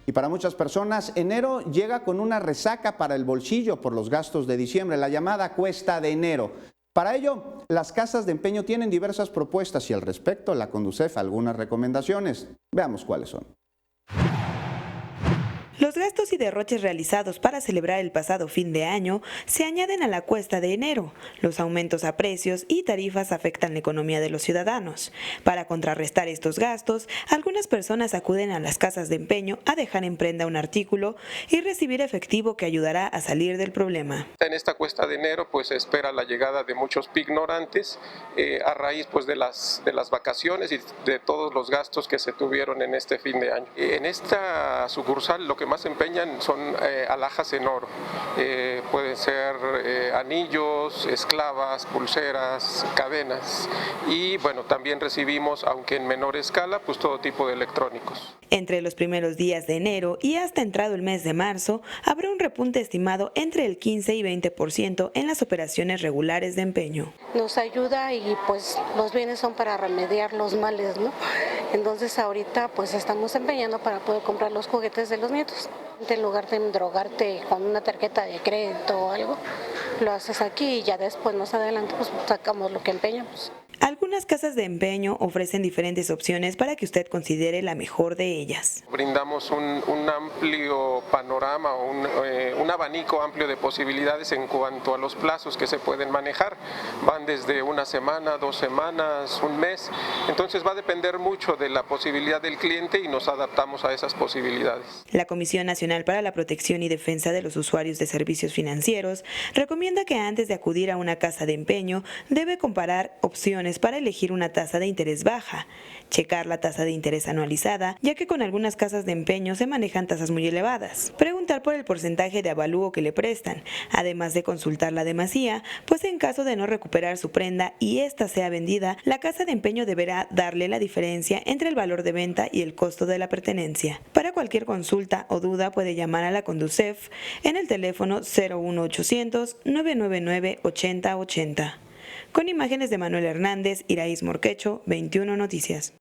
Y para muchas personas, enero llega con una resaca para el bolsillo por los gastos de diciembre, la llamada cuesta de enero. Para ello, las casas de empeño tienen diversas propuestas y al respecto la Conducef algunas recomendaciones. Veamos cuáles son. Los gastos y derroches realizados para celebrar el pasado fin de año se añaden a la cuesta de enero. Los aumentos a precios y tarifas afectan la economía de los ciudadanos. Para contrarrestar estos gastos, algunas personas acuden a las casas de empeño a dejar en prenda un artículo y recibir efectivo que ayudará a salir del problema. En esta cuesta de enero pues se espera la llegada de muchos pignorantes a raíz pues de las vacaciones y de todos los gastos que se tuvieron en este fin de año. En esta sucursal lo que más empeñan son alhajas en oro, pueden ser anillos, esclavas, pulseras, cadenas y bueno, también recibimos, aunque en menor escala, pues todo tipo de electrónicos. Entre los primeros días de enero y hasta entrado el mes de marzo, habrá un repunte estimado entre el 15 y 20% en las operaciones regulares de empeño. Nos ayuda y pues los bienes son para remediar los males, ¿no? Entonces ahorita pues estamos empeñando para poder comprar los juguetes de los nietos. En lugar de drogarte con una tarjeta de crédito o algo, lo haces aquí y ya después más adelante pues sacamos lo que empeñamos. Algunas casas de empeño ofrecen diferentes opciones para que usted considere la mejor de ellas. Brindamos un amplio panorama, un abanico amplio de posibilidades en cuanto a los plazos que se pueden manejar. Van desde una semana, 2 semanas, un mes. Entonces va a depender mucho de la posibilidad del cliente y nos adaptamos a esas posibilidades. La Comisión Nacional para la Protección y Defensa de los Usuarios de Servicios Financieros recomienda que antes de acudir a una casa de empeño debe comparar opciones para elegir una tasa de interés baja, checar la tasa de interés anualizada, ya que con algunas casas de empeño se manejan tasas muy elevadas, preguntar por el porcentaje de avalúo que le prestan, además de consultar la demasía, pues en caso de no recuperar su prenda y ésta sea vendida, la casa de empeño deberá darle la diferencia entre el valor de venta y el costo de la pertenencia. Para cualquier consulta o duda puede llamar a la Conducef en el teléfono 01800 999 8080. Con imágenes de Manuel Hernández, Iraís Morquecho, 21 Noticias.